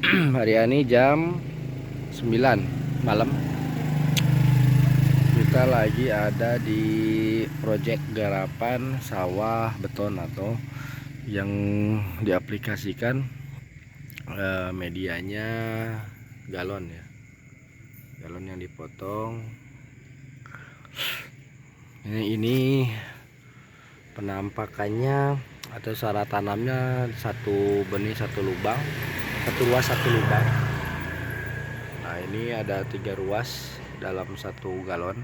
Hari ini jam 9 malam. Kita lagi ada di proyek garapan sawah beton atau yang diaplikasikan medianya galon ya. Galon yang dipotong. Ini penampakannya atau cara tanamnya satu benih satu lubang, satu ruas satu lubang. Nah, ini ada 3 ruas dalam satu galon.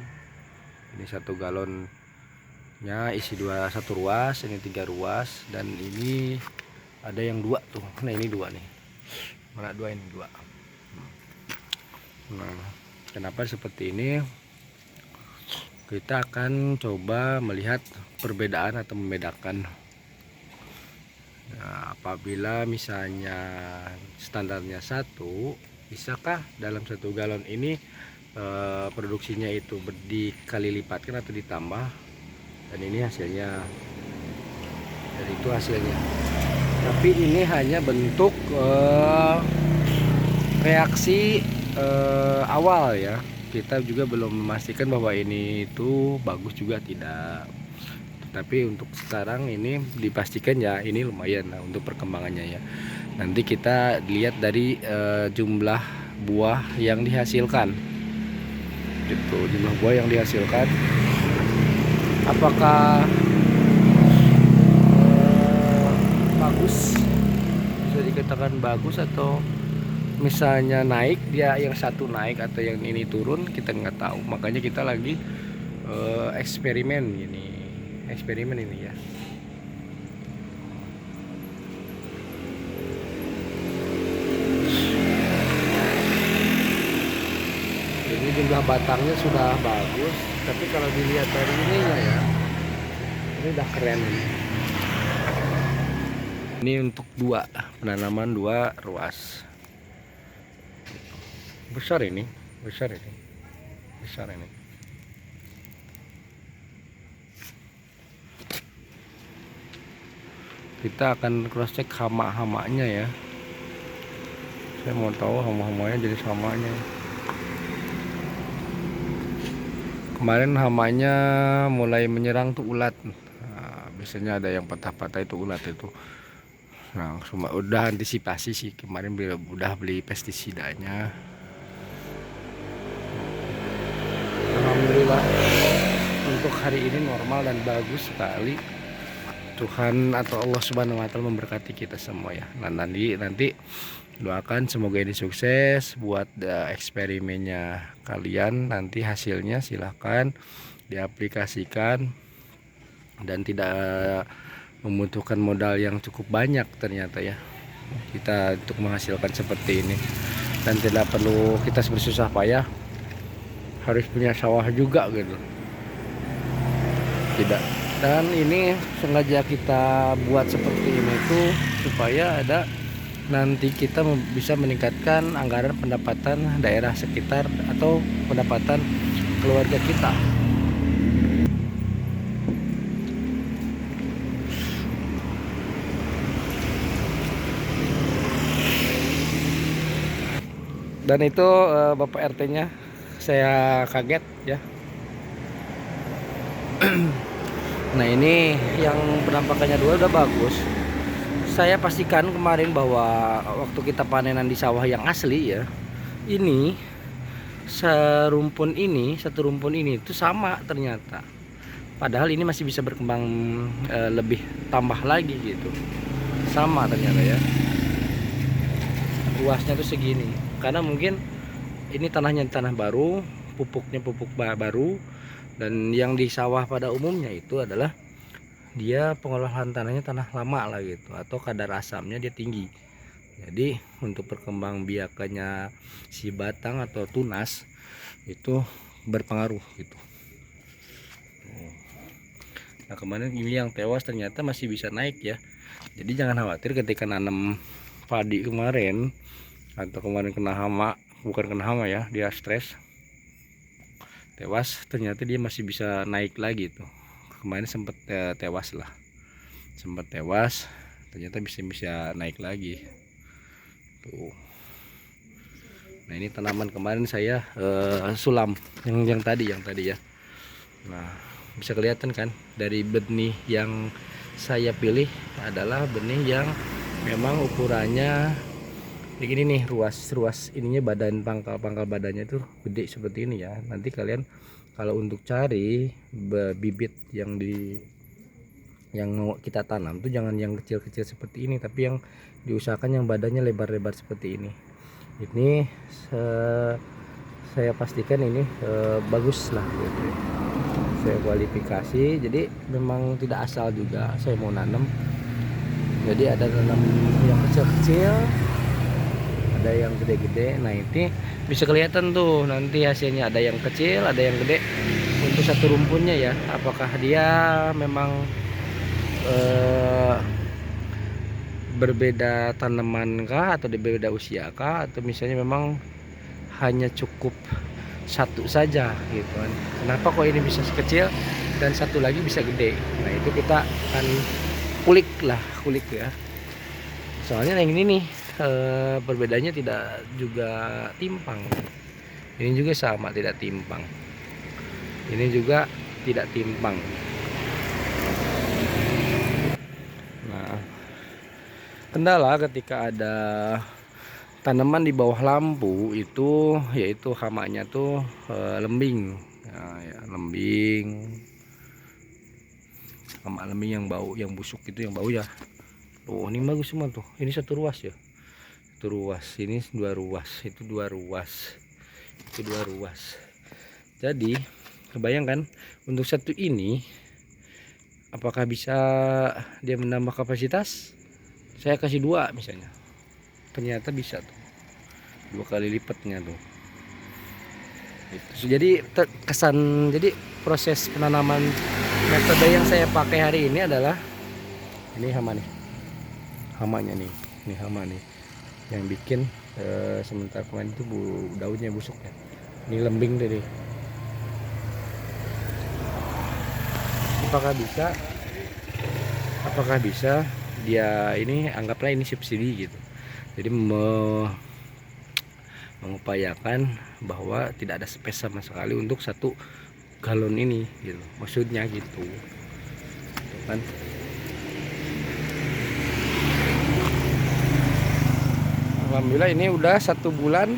Ini satu galonnya isi satu ruas, ini 3 ruas, dan ini ada yang 2 tuh. Nah, ini 2 nih. Mana 2, ini 2. Nah, kenapa seperti ini? Kita akan coba melihat perbedaan atau membedakan. Nah, apabila misalnya standarnya 1, bisakah dalam satu galon ini produksinya itu dikali lipatkan atau ditambah? Dan ini hasilnya, dan itu hasilnya. Tapi ini hanya bentuk reaksi awal ya. Kita juga belum memastikan bahwa ini itu bagus juga tidak. Tapi untuk sekarang ini dipastikan ya ini lumayan. Nah, untuk perkembangannya ya. Nanti kita lihat dari jumlah buah yang dihasilkan. Gitu, jumlah buah yang dihasilkan. Apakah bagus? Bisa dikatakan bagus, atau misalnya naik, dia yang satu naik atau yang ini turun, kita nggak tahu. Makanya kita lagi eksperimen ini ya. Ini jumlah batangnya sudah bagus, tapi kalau dilihat dari ininya ya, ini udah keren. Ini untuk penanaman 2 ruas. Besar ini. Kita akan cross check hama-hamanya ya. Saya mau tahu hama-hamanya jenis hamanya. Kemarin hamanya mulai menyerang tuh ulat. Nah, biasanya ada yang patah-patah itu ulat itu. Nah, udah antisipasi sih kemarin, udah beli pestisidanya. Alhamdulillah untuk hari ini normal dan bagus sekali. Tuhan atau Allah Subhanahu wa taala memberkati kita semua ya. Nah, nanti doakan semoga ini sukses buat eksperimennya kalian. Nanti hasilnya silahkan diaplikasikan dan tidak membutuhkan modal yang cukup banyak ternyata ya kita untuk menghasilkan seperti ini, dan tidak perlu kita bersusah payah harus punya sawah juga gitu, tidak. Dan ini sengaja kita buat seperti ini tuh supaya ada nanti kita bisa meningkatkan anggaran pendapatan daerah sekitar atau pendapatan keluarga kita. Dan itu Bapak RT-nya saya kaget ya. Nah, ini yang penampakannya 2 udah bagus. Saya pastikan kemarin bahwa waktu kita panenan di sawah yang asli ya, ini satu rumpun ini itu sama ternyata. Padahal ini masih bisa berkembang lebih tambah lagi gitu. Sama ternyata ya. Luasnya tuh segini. Karena mungkin ini tanahnya tanah baru, pupuknya pupuk baru, dan yang di sawah pada umumnya itu adalah dia pengolahan tanahnya tanah lama lah gitu, atau kadar asamnya dia tinggi. Jadi untuk perkembang biakannya si batang atau tunas itu berpengaruh gitu. Nah, kemarin ini yang tewas ternyata masih bisa naik ya. Jadi jangan khawatir ketika nanam padi kemarin atau kemarin kena hama, bukan kena hama ya, dia stres tewas, ternyata dia masih bisa naik lagi tuh. Kemarin sempat tewas, ternyata bisa naik lagi tuh. Nah ini tanaman kemarin saya sulam yang tadi ya. Nah bisa kelihatan kan dari benih yang saya pilih adalah benih yang memang ukurannya begini nih, ruas ininya, pangkal badannya itu gede seperti ini ya. Nanti kalian kalau untuk cari bibit yang kita tanam tuh jangan yang kecil-kecil seperti ini, tapi yang diusahakan yang badannya lebar-lebar seperti ini. Ini saya pastikan ini bagus lah gitu. Saya kualifikasi, jadi memang tidak asal juga saya mau nanam. Jadi ada tanam yang kecil-kecil, ada yang gede-gede. Nah ini bisa kelihatan tuh nanti hasilnya, ada yang kecil ada yang gede untuk satu rumpunnya ya. Apakah dia memang berbeda tanaman kah, atau berbeda usia kah, atau misalnya memang hanya cukup satu saja gitu kan. Kenapa kok ini bisa kecil dan satu lagi bisa gede? Nah itu kita akan kulik ya. Soalnya yang ini nih perbedaannya tidak juga timpang. Ini juga sama, tidak timpang. Ini juga tidak timpang. Nah, kendala ketika ada tanaman di bawah lampu itu yaitu hamanya tuh lembing. Nah, ya, hama lembing yang bau, yang busuk itu, yang bau ya. Tuh ini bagus semua tuh. Ini satu ruas ya. Satu ruas, ini dua ruas, itu dua ruas. Itu dua ruas. Jadi, kebayangkan untuk satu ini apakah bisa dia menambah kapasitas? Saya kasih dua misalnya. Ternyata bisa tuh, 2 kali lipatnya tuh. Jadi jadi proses penanaman metode yang saya pakai hari ini adalah ini hama nih, hamanya nih, ini hama nih yang bikin sementara kemarin itu daunnya busuk ya. Ini lembing tadi. Apakah bisa dia ini, anggaplah ini subsidi gitu. Jadi mengupayakan bahwa tidak ada space sama sekali untuk 1 galon ini gitu, maksudnya gitu kan. Alhamdulillah ini udah 1 bulan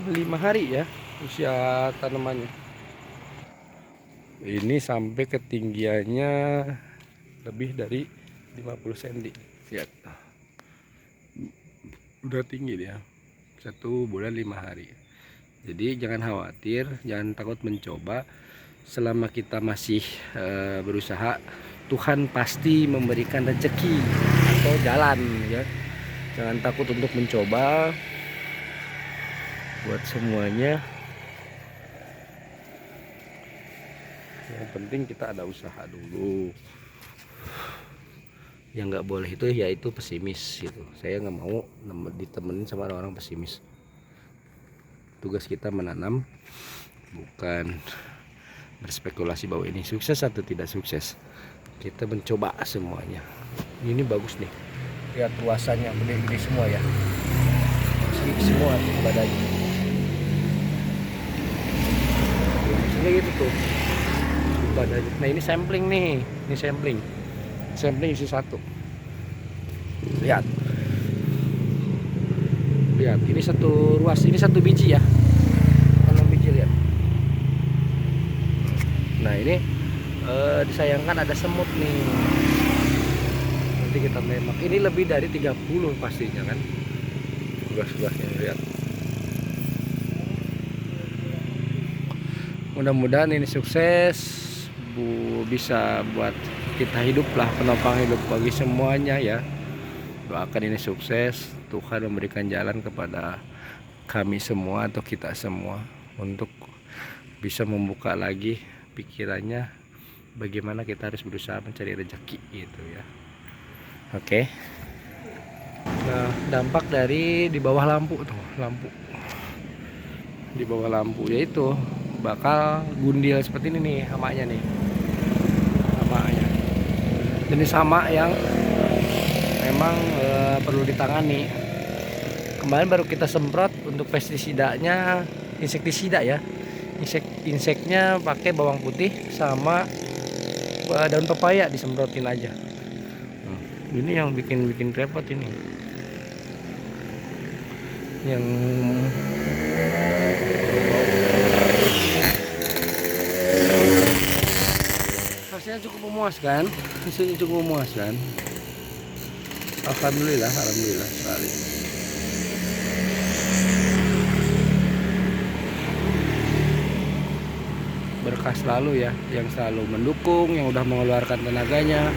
5 hari ya usia tanamannya. Ini sampai ketinggiannya lebih dari 50 cm. Lihat, udah tinggi dia. 1 bulan 5 hari. Jadi jangan khawatir, jangan takut mencoba. Selama kita masih berusaha, Tuhan pasti memberikan rezeki atau jalan ya. Jangan takut untuk mencoba. Buat semuanya, yang penting kita ada usaha dulu. Yang nggak boleh itu yaitu pesimis gitu. Saya nggak mau ditemenin sama orang pesimis. Tugas kita menanam, bukan berspekulasi bahwa ini sukses atau tidak sukses. Kita mencoba semuanya. Ini bagus nih, lihat luasannya gede-gede semua ya, sedikit semua badannya. Ini gitu tuh badannya. Nah ini sampling nih, ini sampling isi 1. Lihat, ini 1 ruas, ini 1 biji ya, 6 biji, lihat. Nah ini disayangkan ada semut nih, nanti kita tembak. Ini lebih dari 30 pastinya kan, tugas-tugasnya, lihat. Mudah-mudahan ini sukses, bisa buat kita hidup lah, penopang hidup bagi semuanya ya. Doakan ini sukses, Tuhan memberikan jalan kepada kami semua atau kita semua untuk bisa membuka lagi pikirannya bagaimana kita harus berusaha mencari rezeki gitu ya. Oke. Nah, dampak dari di bawah lampu tuh, di bawah lampu yaitu bakal gundil seperti ini nih hamanya nih. Jenis hama yang memang perlu ditangani. Kemarin baru kita semprot untuk pestisidanya, insektisida ya. Inseknya pakai bawang putih sama daun pepaya, disemprotin aja. Ini yang bikin repot ini. Yang hasilnya cukup memuaskan, alhamdulillah sekali. Berkah selalu ya, yang selalu mendukung, yang udah mengeluarkan tenaganya